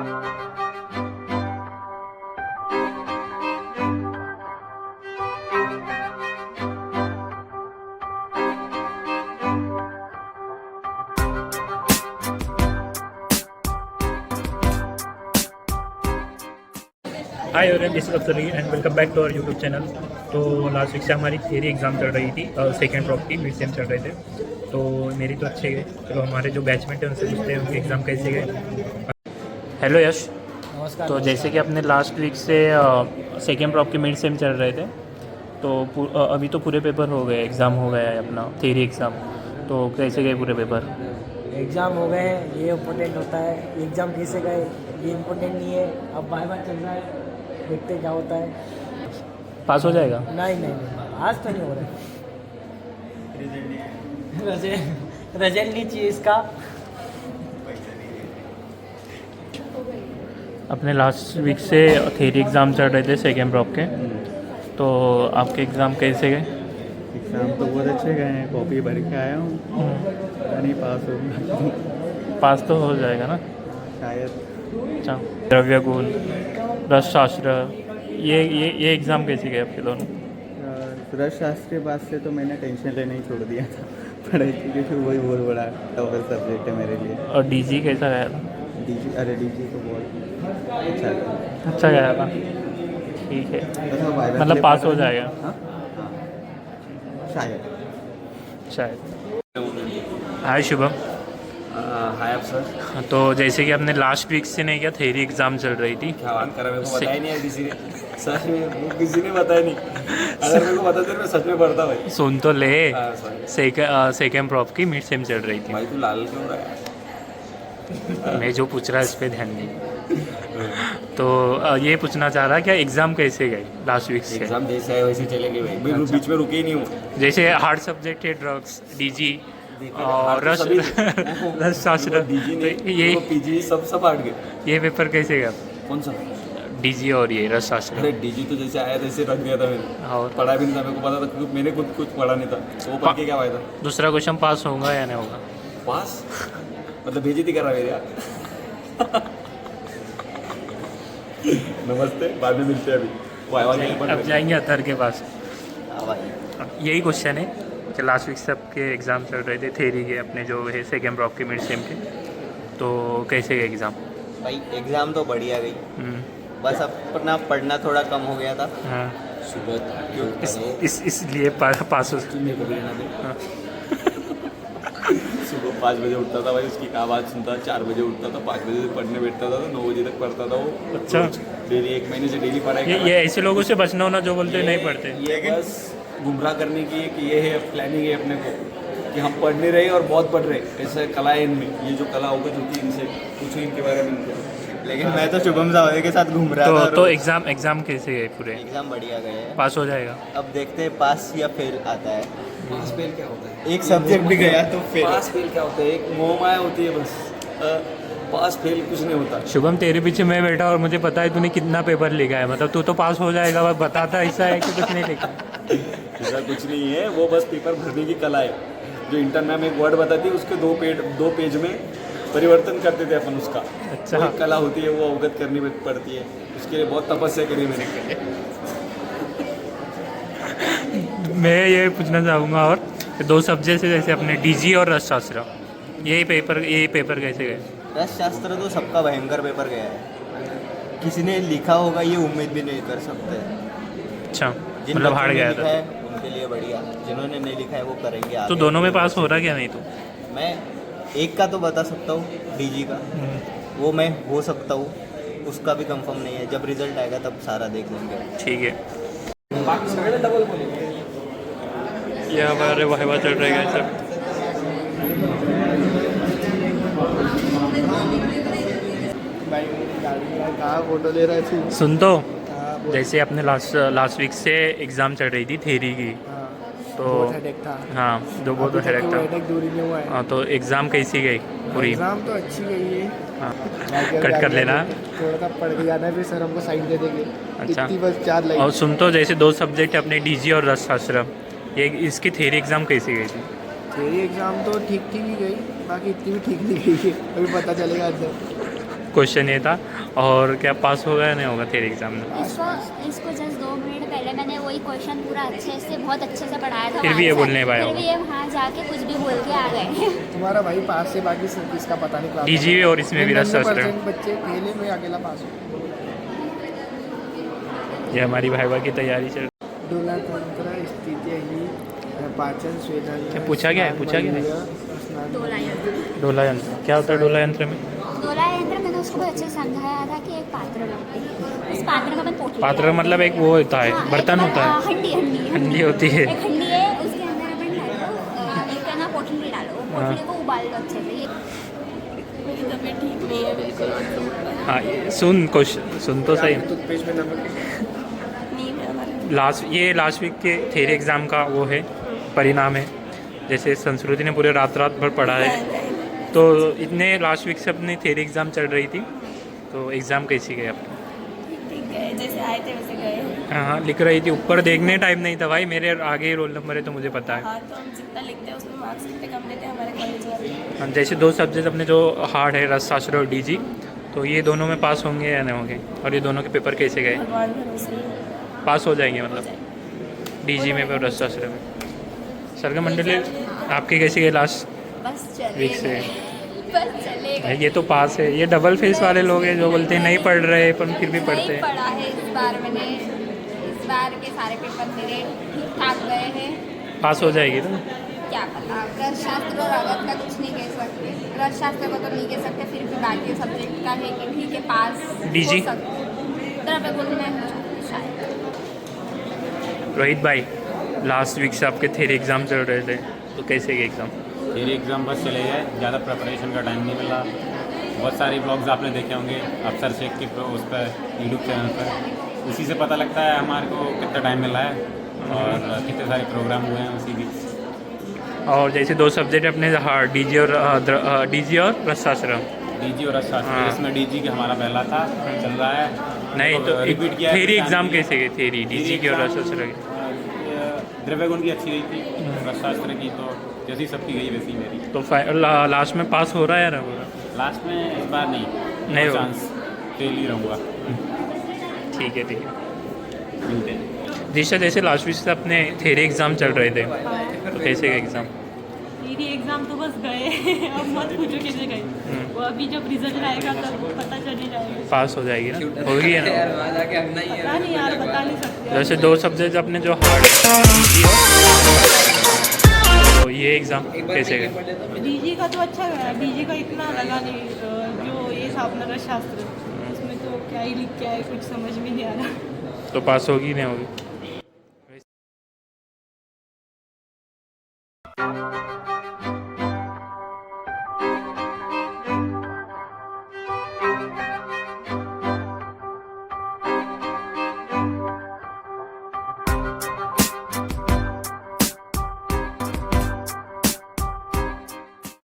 हाय और this is Afsari and welcome back to our YouTube channel. तो last week से हमारी थियरी एग्ज़ाम चल रही थी, सेकेंड प्रॉप की मिड सेम चल रहे थे। तो मेरी तो अच्छे गए। चलो हमारे जो बैचमेट हैं उनसे पूछते हैं उनके एग्ज़ाम कैसे गए। हेलो यश। नमस्कार। तो जैसे कि अपने लास्ट वीक से सेकेंड प्रॉप के मिड सेम चल रहे थे, तो अभी तो पूरे पेपर हो गए, एग्ज़ाम हो गया है अपना थियरी एग्ज़ाम। तो कैसे गए पूरे पेपर? एग्ज़ाम हो गए हैं, ये इम्पोर्टेंट होता है। एग्ज़ाम कैसे गए ये इम्पोर्टेंट नहीं है। अब बाय बाय चल रहा है, देखते क्या होता है। पास हो जाएगा? नहीं, आज तो नहीं हो रहा है। रिजल्ट नहीं चाहिए इसका। अपने लास्ट वीक से थियरी एग्ज़ाम चल रहे थे सेकेंड प्रॉप के, तो आपके एग्ज़ाम कैसे गए? एग्ज़ाम तो बहुत अच्छे गए हैं, कॉपी भर के आया हूँ, पता नहीं पास होगा। पास तो हो जाएगा ना शायद। अच्छा, द्रव्य गुण, रसशास्त्र, ये एग्ज़ाम कैसे गए आपके दोनों? रसशास्त्र के बाद से तो मैंने टेंशन लेना ही छोड़ दिया था पढ़ाई की, क्योंकि वही बहुत बड़ा टफर सब्जेक्ट है मेरे लिए। और डीजी कैसा गया था? डीजी तो बहुत अच्छा गया था। ठीक है, मतलब पास हो जाएगा? हाँ शायद। हाय शुभम। हाय आप सर। तो जैसे कि हमने लास्ट वीक से नहीं किया, थियरी एग्ज़ाम चल रही थी। क्या बात कर रहा है, मेरे को बताया नहीं है किसी ने। सच में किसी ने बताया नहीं। अगर मेरे को बताते तो मैं सच में पढ़ता भाई। सुन तो ले, सॉरी सेकेंड प्रॉप की मिड सेम चल रही थी। भाई तू लाल क्यों रहा है? मैं जो पूछ रहा है इस पर ध्यान नहीं। तो ये पूछना चाह रहा क्या एग्ज़ाम कैसे गए लास्ट वीक से? एग्जाम जैसे है वैसे चलेंगे भाई, मैं बीच में रुके ही नहीं हूँ। जैसे हार्ड सब्जेक्ट है ड्रग्स, डीजी और रसशास्त्र, तो ये पीजी सब हट गए। ये पेपर कैसे गया? कौन सा? डीजी और ये रसशास्त्र। अरे डीजी तो जैसे आया तैसे रख दिया था मैंने, और पढ़ा भी नहीं था। मेरे को पता था क्योंकि मैंने खुद कुछ पढ़ा नहीं था, तो वो पढ़ के क्या फायदा। दूसरा क्वेश्चन पास होगा या नहीं होगा? पास मतलब बेइज्जती कर रहा है मेरे। नमस्ते, बाद में मिलते हैं। अभी वो आवाज़ नहीं पड़ अब रही। जाएंगे अतर के पास। भाई यही क्वेश्चन है कि लास्ट वीक से आपके एग्ज़ाम चल रहे थे थियरी के, अपने जो है सेकेंड प्रॉप के मिड सेम के, तो कैसे गए एग्ज़ाम? भाई एग्ज़ाम तो बढ़िया गई, बस अपना पढ़ना थोड़ा कम हो गया था। हाँ, सुबह इसलिए पास हो। मेरे को भी लेना दे। हाँ। सुबह 5 बजे उठता था भाई, उसकी आवाज़ सुनता, 4 बजे उठता था, 5 बजे से पढ़ने बैठता था, तो 9 बजे तक पढ़ता था वो। अच्छा। डेली 1 महीने से डेली पढ़ाई कर रहा ये ऐसे लोगों से बचना होना जो बोलते हैं नहीं पढ़ते। ये बस गुमराह करने की कि ये है प्लानिंग है अपने को कि हम पढ़ नहीं रहे और बहुत पढ़ रहे। ऐसा कला है इनमें, ये जो कला होगा जो कि इनसे पूछो इनके बारे में इनको। लेकिन मैं तो शुभम सावरे के साथ घूम रहा था। तो एग्ज़ाम कैसे गए पूरे? एग्ज़ाम बढ़िया गए हैं। पास हो जाएगा? अब देखते हैं पास या फेल आता है। पास फेल क्या होता है? एक सब्जेक्ट भी गया तो फेल। पास फेल क्या होता है? एक मोह माया होती है बस। पास फेल कुछ नहीं होता। शुभम तेरे पीछे मैं बैठा और मुझे पता है तूने कितना पेपर लिखा है, मतलब तू तो पास हो जाएगा, बस बताता ऐसा है कि कुछ नहीं लिखा। ऐसा कुछ नहीं है, वो बस पेपर भरने की कला है। जो इंटर मैम एक वर्ड बताती है उसके 2 पेज में परिवर्तन करते थे अपन उसका। अच्छा। वो एक कला होती है, वो अवगत करनी पड़ती है। उसके लिए बहुत तपस्या करी मैंने। मैं ये पूछना चाहूँगा और 2 सब्जेक्ट है जैसे अपने डीजी और रसशास्त्र, ये पेपर कैसे गए? रसशास्त्र तो सबका भयंकर पेपर गया है, किसी ने लिखा होगा ये उम्मीद भी नहीं कर सकते। अच्छा, जिन मतलब बच्चों हार्ड ने गया लिखा था। है उनके लिए बढ़िया, जिन्होंने नहीं लिखा है वो करेंगे आगे। तो दोनों में पास हो रहा क्या नहीं? तो मैं एक का तो बता सकता हूँ, डीजी का, वो मैं हो सकता हूँ, उसका भी कंफर्म नहीं है। जब रिजल्ट आएगा तब सारा देख लेंगे। ठीक है। ये हमारे वाहवा चल रहे हैं सब। कहाँ फोटो ले रहा है? सुन तो, जैसे अपने लास्ट वीक से एग्ज़ाम चल रही थी थियरी की, तो हाँ जो बहुत हेडेक था। हाँ, तो एग्ज़ाम कैसी गई पूरी? एग्ज़ाम तो अच्छी गई है। हाँ, बाकी कट कर लेना। थोड़ा सा पढ़ के जाना है, फिर सर हमको साइन दे देंगे। अच्छा। इतनी बस 4 लाइन। और सुन तो, जैसे 2 सब्जेक्ट अपने डीजी और रसशास्त्र, ये इसकी थियरी एग्ज़ाम कैसी गई थी? थ्योरी एग्ज़ाम तो ठीक ही गई, बाकी इतनी भी ठीक नहीं गई है, अभी पता चलेगा अंदर। क्वेश्चन ये था। और क्या पास होगा या नहीं होगा तेरे एग्ज़ाम में? इसको जस्ट 2 मिनट पहले मैंने वही क्वेश्चन पूरा अच्छे से बहुत अच्छे से पढ़ाया था। फिर भी ये बोल नहीं पाया फिर भी ये वहाँ जाके कुछ भी बोल के आ गए। तुम्हारा भाई पास से बाकी सब किसका पता नहीं क्लास डीजीवी और इसमें भी रसशास्त्र। 99% बच्चे पहले में अकेला पास हो। ये हमारी भाईवा की तैयारी चल। डोला तंत्र स्थिति ही पाचन स्वेदन। क्या पूछा गया है? पूछा गया है? डोला यंत्र। डोला यंत्र क्या होता है? डोला यंत्र में डोला यंत्र मैंने उसको बहुत अच्छे से समझाया था कि एक पात्र होती है, उस पात्र का अपन पोटली पात्र डालते मतलब एक वो होता है, हैं। बर्तन हाँ, होता है, हंडी हंडी हंडी होती है। एक हंडी है, उसके अंदर अपन डालो एक है ना पोटली डालो, वो पोटली को उबाल लो अच्छे से। ये मेरी तबीयत ठीक नहीं है बिल्कुल। हाँ सुन क्वेश्चन सुन तो सही। टूथपेस्ट में नमक। लास्ट वीक के थ्योरी एग्ज़ाम का वो है परिणाम है। जैसे संस्कृति ने पूरे रात भर पढ़ा है, तो इतने लास्ट वीक से अपनी थ्योरी एग्ज़ाम चल रही थी, तो एग्ज़ाम कैसी गई आपकी? ठीक है, जैसे आए थे वैसे गए। हाँ लिख रही थी, ऊपर देखने टाइम नहीं था भाई, मेरे आगे ही रोल नंबर है तो मुझे पता है। हाँ तो हम जितना लिखते हैं उसमें मार्क्स कितने कम देते हैं हमारे कॉलेज वाले। हाँ, जैसे 2 सब्जेक्ट अपने जो हार्ड है रसशास्त्र और डीजी, तो ये दोनों में पास होंगे या नहीं होंगे? और ये दोनों के पेपर कैसे गए? भगवान भरोसे पास हो जाएंगे मतलब डीजी में और रसशास्त्र में। सरगम मंडली आपकी कैसी गई लास्ट बस वीक से? बस चलेगा। ये तो पास है, ये डबल फेस वाले लोग हैं जो बोलते हैं नहीं पढ़ रहे पर फिर भी पढ़ते नहीं हैं। पढ़ा है इस बार मैंने, इस बार के सारे पेपर मेरे ठीक ठाक गए हैं। पास हो जाएगी ना? क्या पता, रसशास्त्र और अगत का कुछ नहीं कह सकते। रसशास्त्र को तो नहीं कह सकते, फिर भी बाकी सब्जेक्ट का है कि ठीक है पास डीजी? हो सकते। द्रव्य गुण में शायद। रोहित भाई लास्ट वीक से आपके थ्योरी एग्ज़ाम चल रहे थे, तो कैसे गए एग्ज़ाम? मेरे एग्ज़ाम बस चले गए, ज़्यादा प्रिपरेशन का टाइम नहीं मिला। बहुत सारे ब्लॉग्स आपने देखे होंगे अफसर शेख के उस पर यूट्यूब चैनल पर, उसी से पता लगता है हमारे को कितना टाइम मिला है और कितने सारे प्रोग्राम हुए हैं उसी बीच। और जैसे 2 सब्जेक्ट अपने हार्ड डीजी और रसशास्त्र। डीजी और हाँ। रसशास्त्र, इसमें डीजी का हमारा पहला था, चल रहा है। नहीं तो रिपीट किया है। थ्योरी एग्ज़ाम कैसे गए? थ्योरी डीजी की और रसशास्त्र की? द्रव्य गुण की अच्छी गई थी, रसशास्त्र की तो जैसी सबकी गई वैसी मेरी। तो लास्ट में पास हो रहा है या नहीं हो रहा? लास्ट में इस बार नहीं होगा। चांस, फेल ही रहूँगा। ठीक है मिलते हैं। दिशा जैसे लास्ट वीक से अपने थ्योरी एग्ज़ाम चल रहे थे, तो कैसे गए एग्ज़ाम? मेरी एग्ज़ाम तो बस गए। अब मत पूछो कैसे गए, वो अभी जब रिजल्ट आएगा तब पता चल जाएगा। पास हो जाएगी ना? होगी है ना? पता नहीं यार, बता नहीं सकते। जैसे 2 सब्जेक्ट अपने जो हार्ड तो ये एग्ज़ाम कैसे गए? डीजी का तो अच्छा गया, डीजी का इतना लगा नहीं। जो ये था अपना रसशास्त्र, उसमें तो क्या ही लिख के आए कुछ समझ में नहीं आ रहा। तो पास होगी नहीं होगी?